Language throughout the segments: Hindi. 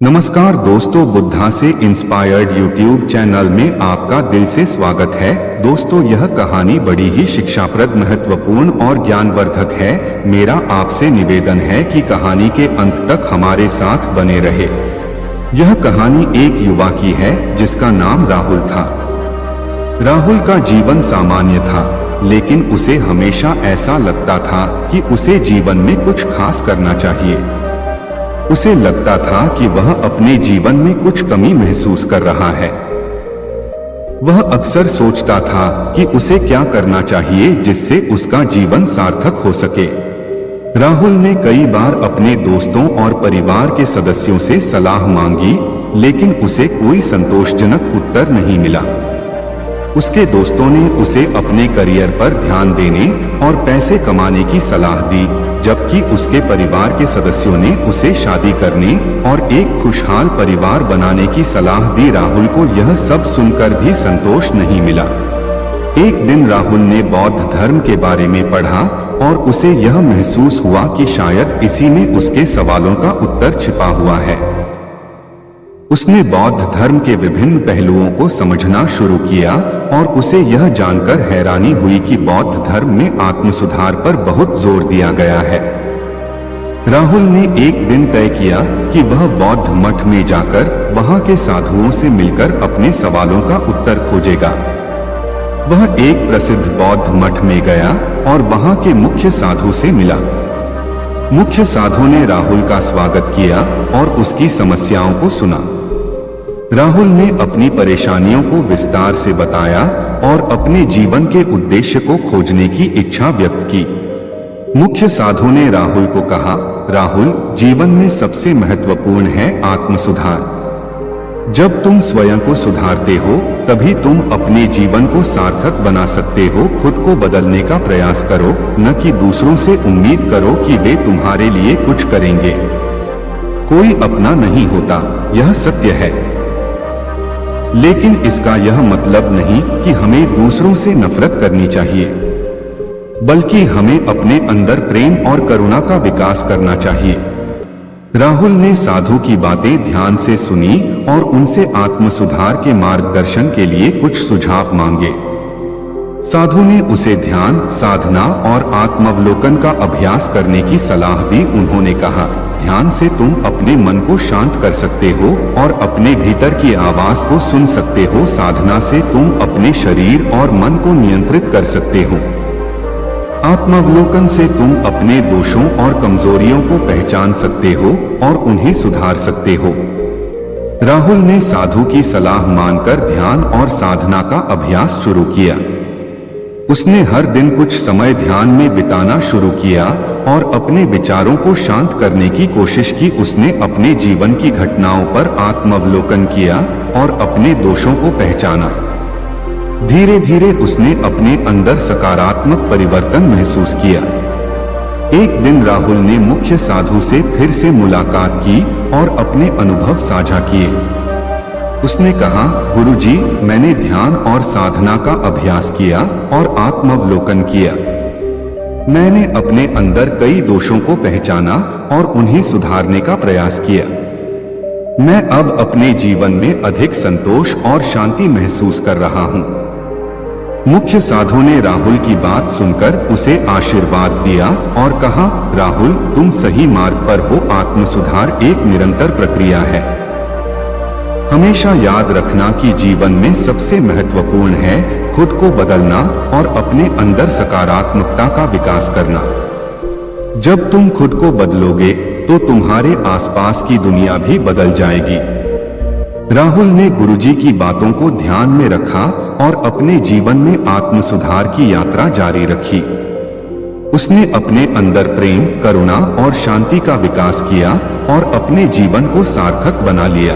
नमस्कार दोस्तों, बुद्धा से इंस्पायर्ड यूट्यूब चैनल में आपका दिल से स्वागत है। दोस्तों, यह कहानी बड़ी ही शिक्षाप्रद, महत्वपूर्ण और ज्ञानवर्धक है। मेरा आपसे निवेदन है कि कहानी के अंत तक हमारे साथ बने रहे। यह कहानी एक युवा की है जिसका नाम राहुल था। राहुल का जीवन सामान्य था, लेकिन उसे हमेशा ऐसा लगता था कि उसे जीवन में कुछ खास करना चाहिए। उसे लगता था कि वह अपने जीवन में कुछ कमी महसूस कर रहा है। वह अक्सर सोचता था कि उसे क्या करना चाहिए जिससे उसका जीवन सार्थक हो सके। राहुल ने कई बार अपने दोस्तों और परिवार के सदस्यों से सलाह मांगी, लेकिन उसे कोई संतोषजनक उत्तर नहीं मिला। उसके दोस्तों ने उसे अपने करियर पर ध्यान देने और पैसे कमाने की सलाह दी, जबकि उसके परिवार के सदस्यों ने उसे शादी करने और एक खुशहाल परिवार बनाने की सलाह दी। राहुल को यह सब सुनकर भी संतोष नहीं मिला। एक दिन राहुल ने बौद्ध धर्म के बारे में पढ़ा और उसे यह महसूस हुआ कि शायद इसी में उसके सवालों का उत्तर छिपा हुआ है। उसने बौद्ध धर्म के विभिन्न पहलुओं को समझना शुरू किया और उसे यह जानकर हैरानी हुई कि बौद्ध धर्म में आत्मसुधार पर बहुत जोर दिया गया है। राहुल ने एक दिन तय किया कि वह बौद्ध मठ में जाकर वहां के साधुओं से मिलकर अपने सवालों का उत्तर खोजेगा। वह एक प्रसिद्ध बौद्ध मठ में गया और वहां के मुख्य साधु से मिला। मुख्य साधु ने राहुल का स्वागत किया और उसकी समस्याओं को सुना। राहुल ने अपनी परेशानियों को विस्तार से बताया और अपने जीवन के उद्देश्य को खोजने की इच्छा व्यक्त की। मुख्य साधु ने राहुल को कहा, राहुल, जीवन में सबसे महत्वपूर्ण है आत्मसुधार। जब तुम स्वयं को सुधारते हो, तभी तुम अपने जीवन को सार्थक बना सकते हो। खुद को बदलने का प्रयास करो, न कि दूसरों से उम्मीद करो कि वे तुम्हारे लिए कुछ करेंगे। कोई अपना नहीं होता, यह सत्य है। लेकिन इसका यह मतलब नहीं कि हमें दूसरों से नफरत करनी चाहिए, बल्कि हमें अपने अंदर प्रेम और करुणा का विकास करना चाहिए। राहुल ने साधु की बातें ध्यान से सुनी और उनसे आत्मसुधार के मार्गदर्शन के लिए कुछ सुझाव मांगे। साधु ने उसे ध्यान, साधना और आत्मावलोकन का अभ्यास करने की सलाह दी। उन्होंने कहा, ध्यान से तुम अपने मन को शांत कर सकते हो और अपने भीतर की आवाज को सुन सकते हो। साधना से तुम अपने शरीर और मन को नियंत्रित कर सकते हो। आत्मावलोकन से तुम अपने दोषों और कमजोरियों को पहचान सकते हो और उन्हें सुधार सकते हो। राहुल ने साधु की सलाह मानकर ध्यान और साधना का अभ्यास शुरू किया। उसने हर दिन कुछ समय ध्यान में बिताना शुरू किया और अपने विचारों को शांत करने की कोशिश की। उसने अपने जीवन की घटनाओं पर आत्मावलोकन किया और अपने दोषों को पहचाना। धीरे धीरे उसने अपने अंदर सकारात्मक परिवर्तन महसूस किया। एक दिन राहुल ने मुख्य साधु से फिर से मुलाकात की और अपने अनुभव साझा किए। उसने कहा, गुरुजी, मैंने ध्यान और साधना का अभ्यास किया और आत्मावलोकन किया। मैंने अपने अंदर कई दोषों को पहचाना और उन्हें सुधारने का प्रयास किया। मैं अब अपने जीवन में अधिक संतोष और शांति महसूस कर रहा हूँ। मुख्य साधु ने राहुल की बात सुनकर उसे आशीर्वाद दिया और कहा, राहुल, तुम सही मार्ग पर हो। आत्मसुधार एक निरंतर प्रक्रिया है। हमेशा याद रखना कि जीवन में सबसे महत्वपूर्ण है खुद को बदलना और अपने अंदर सकारात्मकता का विकास करना। जब तुम खुद को बदलोगे तो तुम्हारे आसपास की दुनिया भी बदल जाएगी। राहुल ने गुरुजी की बातों को ध्यान में रखा और अपने जीवन में आत्मसुधार की यात्रा जारी रखी। उसने अपने अंदर प्रेम, करुणा और शांति का विकास किया और अपने जीवन को सार्थक बना लिया।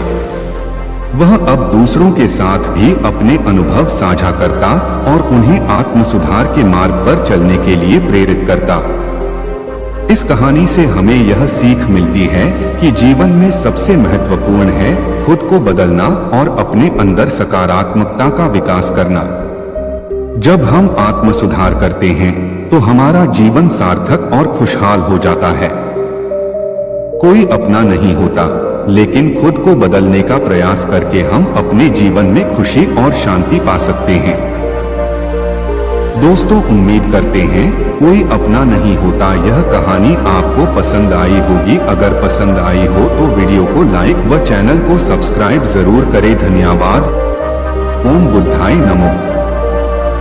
वह अब दूसरों के साथ भी अपने अनुभव साझा करता और उन्हें आत्मसुधार के मार्ग पर चलने के लिए प्रेरित करता। इस कहानी से हमें यह सीख मिलती है कि जीवन में सबसे महत्वपूर्ण है खुद को बदलना और अपने अंदर सकारात्मकता का विकास करना। जब हम आत्मसुधार करते हैं तो हमारा जीवन सार्थक और खुशहाल हो जाता है। कोई अपना नहीं होता, लेकिन खुद को बदलने का प्रयास करके हम अपने जीवन में खुशी और शांति पा सकते हैं। दोस्तों, उम्मीद करते हैं कोई अपना नहीं होता यह कहानी आपको पसंद आई होगी। अगर पसंद आई हो तो वीडियो को लाइक व चैनल को सब्सक्राइब जरूर करें। धन्यवाद। ओम बुद्धाय नमो।